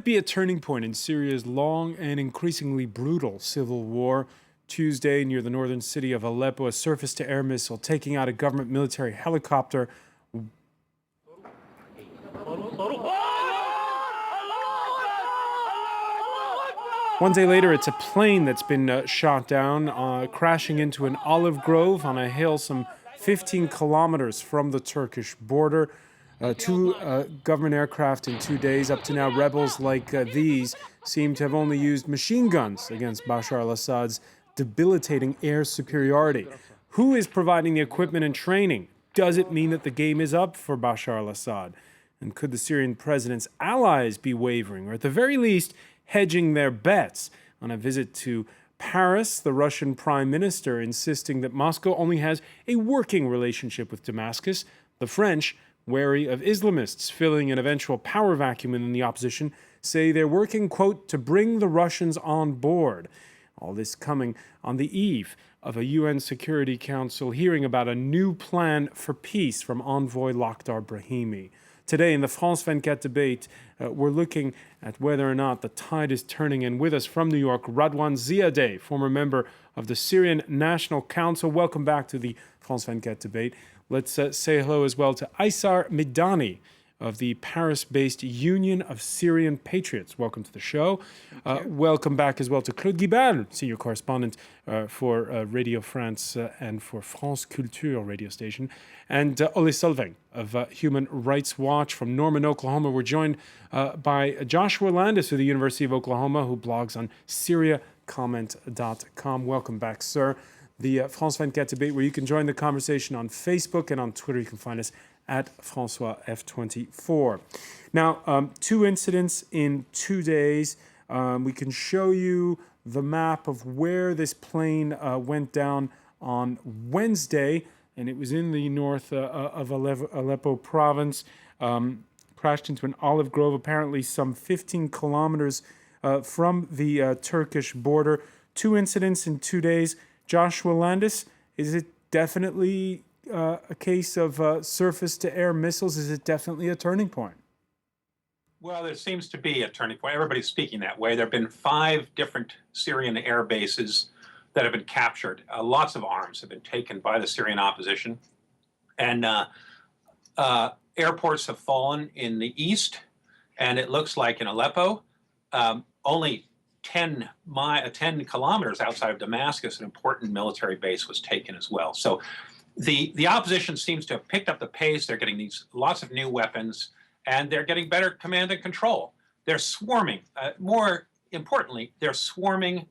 Be a turning point in Syria's long and increasingly brutal civil war. Tuesday, near the northern city of Aleppo, a surface-to-air missile taking out a government military helicopter. One day later, it's a plane that's been shot down, crashing into an olive grove on a hill some 15 kilometers from the Turkish border. Two government aircraft in 2 days. Up to now, rebels like these seem to have only used machine guns against Bashar al-Assad's debilitating air superiority. Who is providing the equipment and training? Does it mean that the game is up for Bashar al-Assad? And could the Syrian president's allies be wavering, or at the very least, hedging their bets? On a visit to Paris, the Russian prime minister insisting that Moscow only has a working relationship with Damascus. The French, wary of Islamists filling an eventual power vacuum in the opposition, say they're working, quote, to bring the Russians on board. All this coming on the eve of a UN Security Council hearing about a new plan for peace from envoy Lakhdar Brahimi. Today in the France 24 debate, we're looking at whether or not the tide is turning. And with us from New York, Radwan Ziadeh, former member of the Syrian National Council. Welcome back to the France 24 debate. Let's say hello as well to Aysar Midani of the Paris-based Union of Syrian Patriots. Welcome to the show. Welcome back as well to Claude Guibal, senior correspondent for Radio France and for France Culture radio station. And Ole Solvang of Human Rights Watch from Norman, Oklahoma. We're joined by Joshua Landis of the University of Oklahoma, who blogs on SyriaComment.com. Welcome back, sir. The France 24 debate, where you can join the conversation on Facebook, and on Twitter you can find us at François F24. Now, two incidents in 2 days. We can show you the map of where this plane went down on Wednesday, and it was in the north of Aleppo province. Crashed into an olive grove, apparently some 15 kilometers from the Turkish border. Two incidents in 2 days. Joshua Landis, is it definitely a case of surface-to-air missiles? Is it definitely a turning point? Well, there seems to be a turning point. Everybody's speaking that way. There have been 5 different Syrian air bases that have been captured. Lots of arms have been taken by the Syrian opposition. And airports have fallen in the east. And it looks like in Aleppo, only 10 kilometers outside of Damascus, an important military base was taken as well. So the opposition seems to have picked up the pace. They're getting lots of new weapons, and they're getting better command and control. They're swarming. More importantly, they're swarming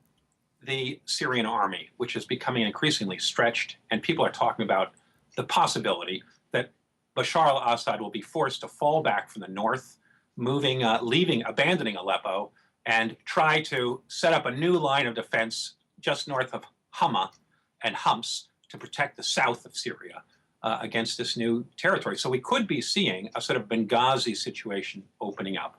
the Syrian army, which is becoming increasingly stretched. And people are talking about the possibility that Bashar al-Assad will be forced to fall back from the north, abandoning Aleppo, and try to set up a new line of defense just north of Hama and Homs to protect the south of Syria against this new territory. So we could be seeing a sort of Benghazi situation opening up.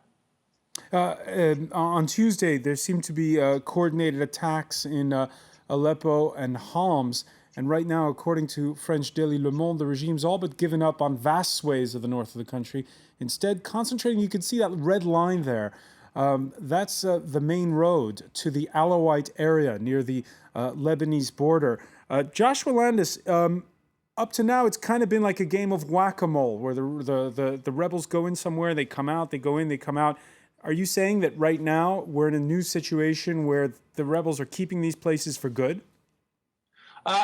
On Tuesday, there seemed to be coordinated attacks in Aleppo and Homs. And right now, according to French daily Le Monde, the regime's all but given up on vast swathes of the north of the country. Instead, concentrating, you can see that red line there. That's the main road to the Alawite area near the Lebanese border. Joshua Landis, up to now, it's kind of been like a game of whack-a-mole, where the rebels go in somewhere, they come out, they go in, they come out. Are you saying that right now we're in a new situation where the rebels are keeping these places for good?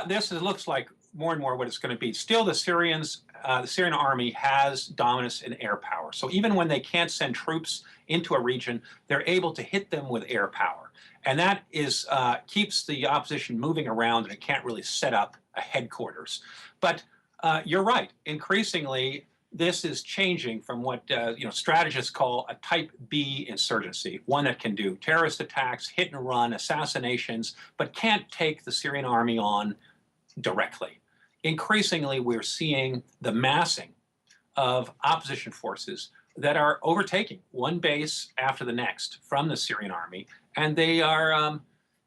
This looks like more and more what it's going to be. Still, the Syrian army has dominance in air power. So even when they can't send troops into a region, they're able to hit them with air power. And that keeps the opposition moving around, and it can't really set up a headquarters. But you're right. Increasingly, this is changing from what strategists call a type B insurgency, one that can do terrorist attacks, hit and run, assassinations, but can't take the Syrian army on directly. Increasingly, we're seeing the massing of opposition forces that are overtaking one base after the next from the Syrian army. And they are,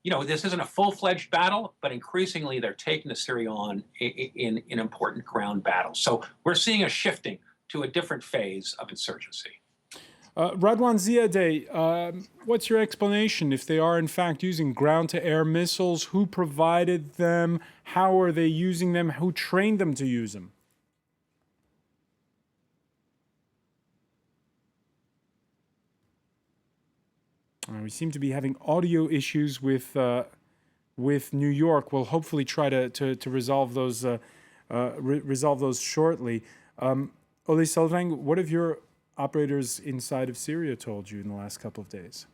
this isn't a full-fledged battle, but increasingly they're taking the Syria on in important ground battles. So we're seeing a shifting to a different phase of insurgency. Radwan Ziadeh, what's your explanation if they are in fact using ground-to-air missiles? Who provided them? How are they using them? Who trained them to use them? We seem to be having audio issues with New York. We'll hopefully try to resolve those resolve those shortly. Ole Selvang, what have your operators inside of Syria told you in the last couple of days?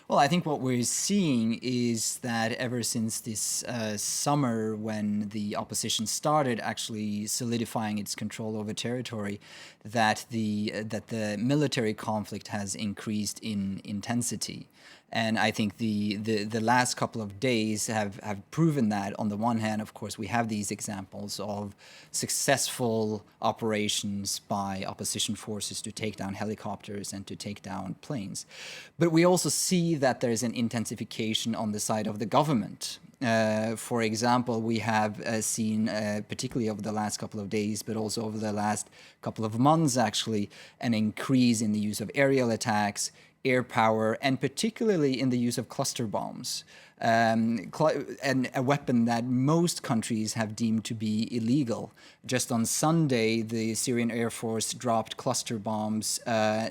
Well, I think what we're seeing is that ever since this summer, when the opposition started actually solidifying its control over territory, that the military conflict has increased in intensity. And I think the last couple of days have proven that. On the one hand, of course, we have these examples of successful operations by opposition forces to take down helicopters and to take down planes. But we also see that there's an intensification on the side of the government. For example, we have seen, particularly over the last couple of days, but also over the last couple of months, actually, an increase in the use of aerial attacks, air power, and particularly in the use of cluster bombs, and a weapon that most countries have deemed to be illegal. Just on Sunday, the Syrian Air Force dropped cluster bombs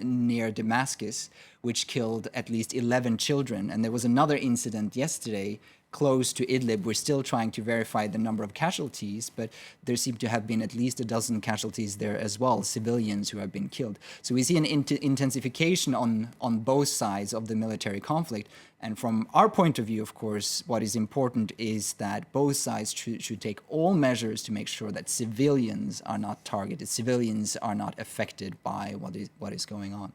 near Damascus, which killed at least 11 children. And there was another incident yesterday close to Idlib. We're still trying to verify the number of casualties, but there seem to have been at least a dozen casualties there as well, civilians who have been killed. So we see an intensification on both sides of the military conflict. And from our point of view, of course, what is important is that both sides should take all measures to make sure that civilians are not targeted, civilians are not affected by what is going on.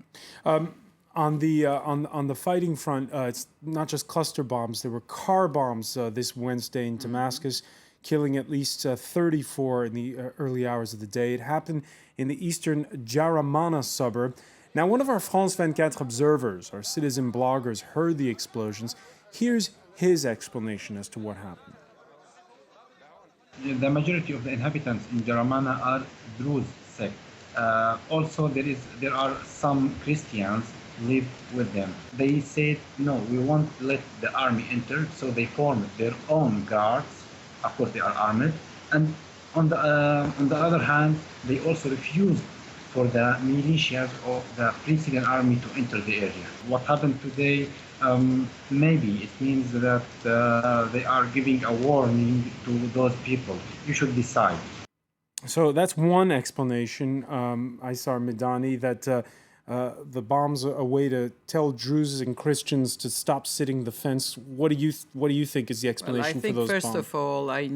On the fighting front, it's not just cluster bombs. There were car bombs this Wednesday in Damascus, killing at least 34 in the early hours of the day. It happened in the eastern Jaramana suburb. Now, one of our France 24 observers, our citizen bloggers, heard the explosions. Here's his explanation as to what happened. The majority of the inhabitants in Jaramana are Druze sect. Also, there are some Christians live with them. They said, no, we won't let the army enter, so they formed their own guards. Of course, they are armed. And on the other hand, they also refused for the militias of the pre-Syrian army to enter the area. What happened today, maybe it means that they are giving a warning to those people. You should decide. So that's one explanation, Aysar Midani, that the bombs are a way to tell Druze and Christians to stop sitting the fence. What do you think is the explanation for those bombs? I think first of all, I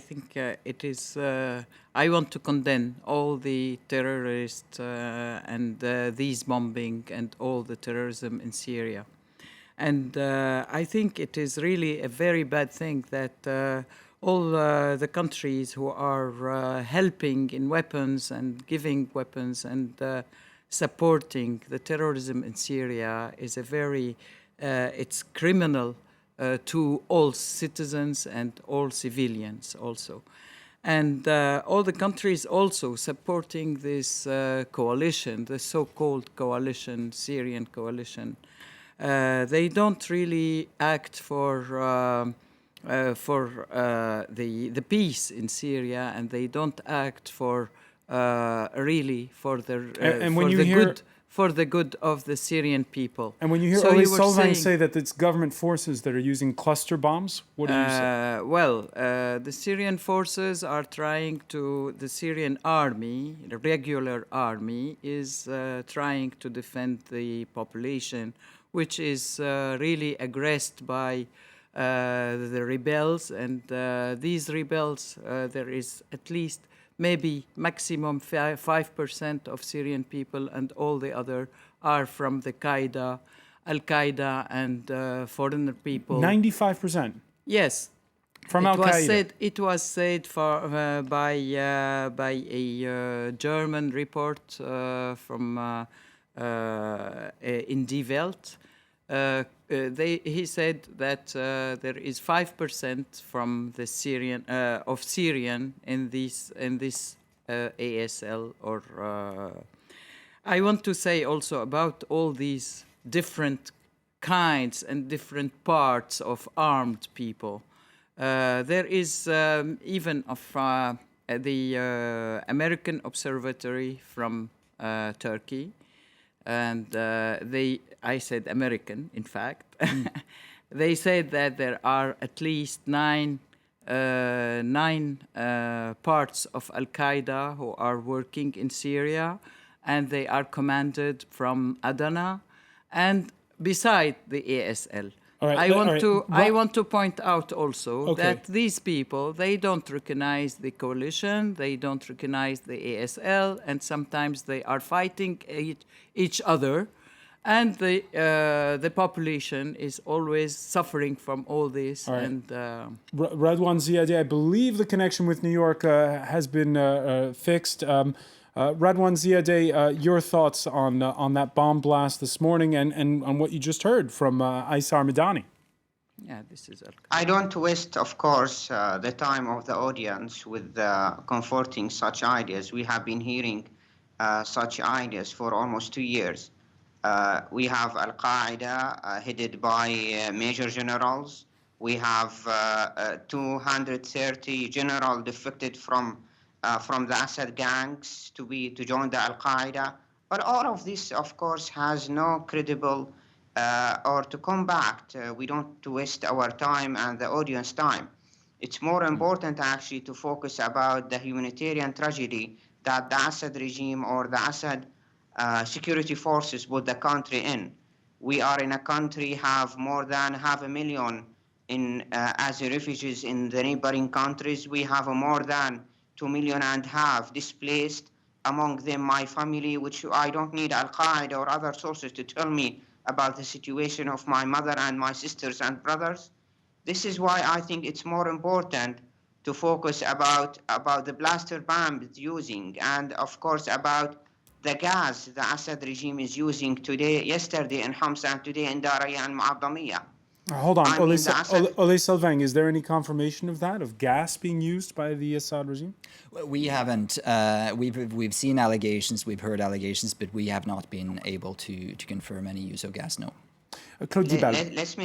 think it is. I want to condemn all the terrorists and these bombing and all the terrorism in Syria, and I think it is really a very bad thing that. All the countries who are helping in weapons and giving weapons and supporting the terrorism in Syria is a very, it's criminal to all citizens and all civilians also. And all the countries also supporting this coalition, the so-called coalition, Syrian coalition, they don't really act for the peace in Syria, and they don't act for really for the good of the Syrian people. And when you hear Ole Selvang say that it's government forces that are using cluster bombs, what do you say? Well, the Syrian forces are trying to. The Syrian army, the regular army, is trying to defend the population, which is really aggressed by. The rebels, and these rebels, there is at least maybe maximum 5% of Syrian people, and all the other are from the Al-Qaeda and foreigner people. 95%? Yes. From Al-Qaeda? It was said by a German report from in Die Welt. He said that there is 5% from the Syrian of Syrian in this ASL I want to say also about all these different kinds and different parts of armed people. There is even of the American Observatory from Turkey, and I said American, in fact. They said that there are at least nine parts of Al Qaeda who are working in Syria, and they are commanded from Adana, and beside the ASL. All right, I want to point out also Okay. that these people, they don't recognize the coalition, they don't recognize the ASL, and sometimes they are fighting each other, and the population is always suffering from all this. All right. And Radwan Ziadeh, I believe the connection with New York has been fixed. Radwan Ziadeh, your thoughts on that bomb blast this morning and on what you just heard from Aysar Madani? yeah, this is Al-Qaeda. I don't waste, of course, the time of the audience with comforting such ideas. We have been hearing such ideas for almost 2 years. We have Al-Qaeda headed by major generals. We have 230 generals defected from the Assad gangs to join the Al-Qaeda. But all of this, of course, has no credible or to combat. We don't waste our time and the audience time. It's more important actually to focus about the humanitarian tragedy that the Assad regime or the Assad security forces put the country in. We are in a country have more than 500,000 as refugees in the neighboring countries. We have more than 2.5 million displaced, among them my family, which I don't need Al-Qaeda or other sources to tell me about the situation of my mother and my sisters and brothers. This is why I think it's more important to focus about the blaster bomb it's using, and of course about the gas the Assad regime is using yesterday in Homs and today in Daraya and Mu'addamiyah. Hold on, I mean, the Assad- Ole Selvang, is there any confirmation of that, of gas being used by the Assad regime? We haven't. We've seen allegations, we've heard allegations, but we have not been able to confirm any use of gas. No. Claude Dibal. Let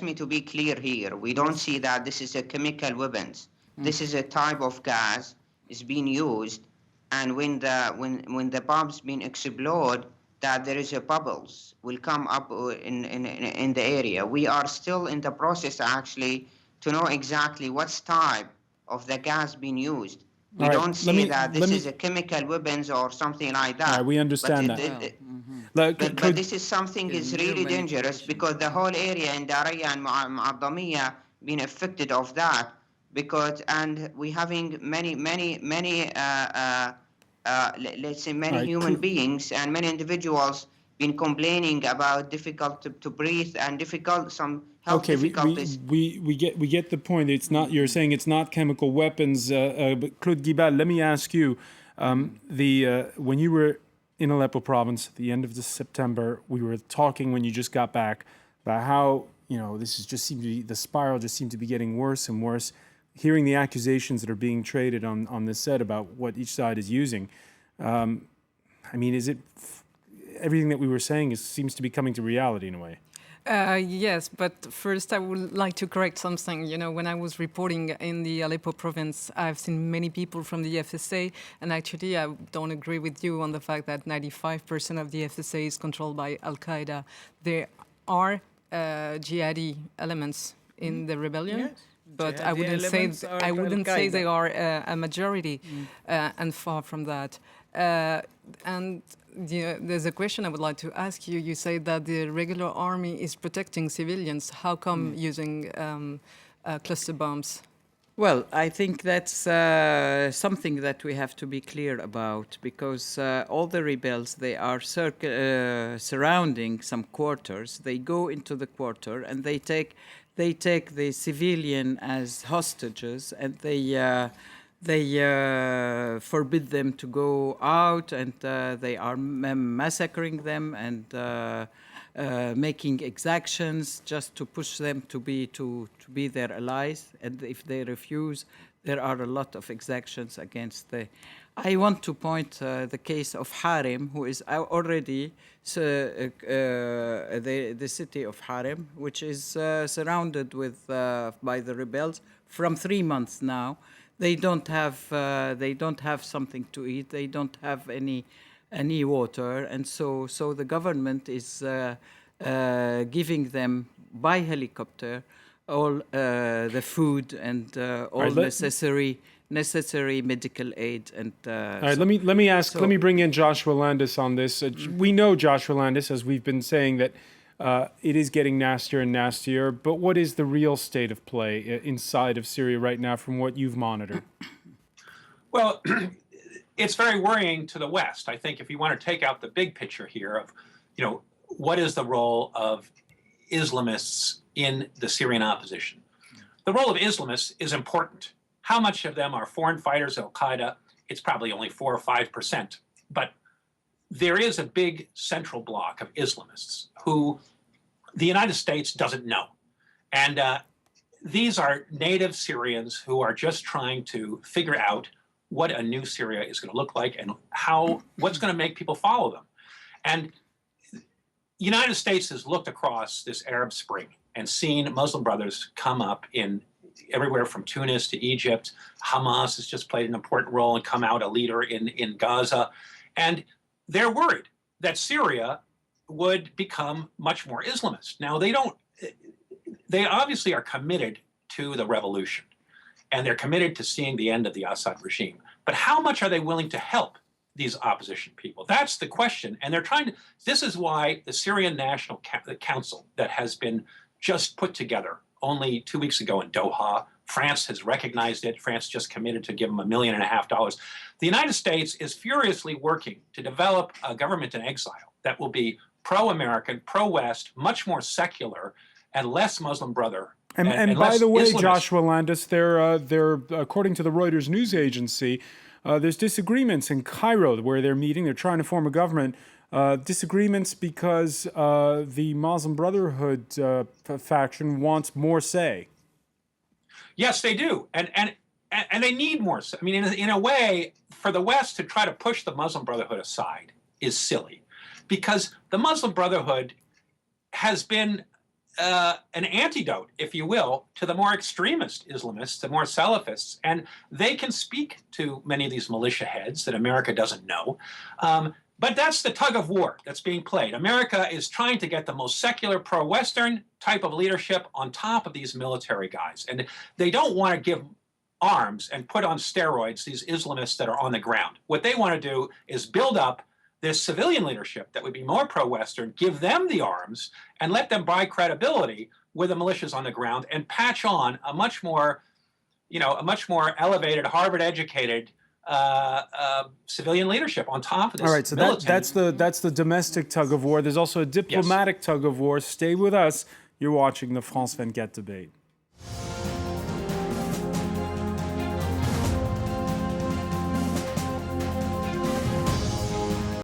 me to be clear here. We don't see that this is a chemical weapons. This is a type of gas is being used, and when the bomb's been explode, that there is a bubbles will come up in the area. We are still in the process actually to know exactly what's type of the gas being used. We All right, don't see that this is a chemical weapons or something like that. All right, we understand But that. But this is something is new really dangerous manipulation. because the whole area in Daraya and Mu'addamiyah been affected of that, and we having many let's say many Right, human beings and many individuals been complaining about difficult to breathe and some health Okay, difficulties. we get the point. It's not, you're saying it's not chemical weapons. But Claude Guibal, let me ask you, when you were in Aleppo province at the end of September, we were talking when you just got back about how, this is just seemed to be, the spiral just seemed to be getting worse and worse. Hearing the accusations that are being traded on this set about what each side is using. Is it everything that we were saying seems to be coming to reality in a way? Yes, but first I would like to correct something. When I was reporting in the Aleppo province, I've seen many people from the FSA, and actually I don't agree with you on the fact that 95% of the FSA is controlled by Al-Qaeda. There are jihadi elements in the rebellion. Yes. But Jihadi I wouldn't elements are I wouldn't say Al-Qaeda. they are a majority, and far from that. And there's a question I would like to ask you. You say that the regular army is protecting civilians. How come using cluster bombs? Well, I think that's something that we have to be clear about, because all the rebels, they are surrounding some quarters. They go into the quarter and they take the civilian as hostages, and they forbid them to go out, and they are massacring them and making exactions just to push them to be their allies. And if they refuse, there are a lot of exactions against the I want to point the case of Harim, who is already the city of Harim, which is surrounded with by the rebels from 3 months now. They don't have something to eat. They don't have any water, and so the government is giving them by helicopter all the food and all necessary medical aid. And all right, let me bring in Joshua Landis on this. We know, Joshua Landis, as we've been saying, that it is getting nastier and nastier, but what is the real state of play inside of Syria right now from what you've monitored? Well, it's very worrying to the West. I think if you want to take out the big picture here of, what is the role of Islamists in the Syrian opposition? The role of Islamists is important. How much of them are foreign fighters of Al-Qaeda? It's probably only 4 or 5%. But there is a big central block of Islamists who the United States doesn't know. And these are native Syrians who are just trying to figure out what a new Syria is going to look like and what's going to make people follow them. And the United States has looked across this Arab Spring and seen Muslim Brothers come up in everywhere from Tunis to Egypt. Hamas has just played an important role and come out a leader in Gaza. And they're worried that Syria would become much more Islamist. Now, they obviously are committed to the revolution, and they're committed to seeing the end of the Assad regime. But how much are they willing to help these opposition people? That's the question. And they're trying to, this is why the Syrian National Council that has been just put together only 2 weeks ago in Doha, France has recognized it. France just committed to give them $1.5 million. The United States is furiously working to develop a government in exile that will be pro-American, pro-West, much more secular, and less Muslim Brother. And by the way, Islamist. Joshua Landis, they're according to the Reuters news agency, there's disagreements in Cairo where they're meeting. They're trying to form a government. Disagreements because the Muslim Brotherhood faction wants more say. Yes, they do, and they need more say. I mean, in a way, for the West to try to push the Muslim Brotherhood aside is silly, because the Muslim Brotherhood has been an antidote, if you will, to the more extremist Islamists, the more Salafists, and they can speak to many of these militia heads that America doesn't know. But that's the tug of war that's being played. America is trying to get the most secular, pro-Western type of leadership on top of these military guys. And they don't want to give arms and put on steroids these Islamists that are on the ground. What they want to do is build up this civilian leadership that would be more pro-Western, give them the arms, and let them buy credibility with the militias on the ground and patch on a much more elevated, Harvard-educated civilian leadership on top of this. All right, so that's the domestic tug of war. There's also a diplomatic tug of war. Stay with us. You're watching the France 24 debate.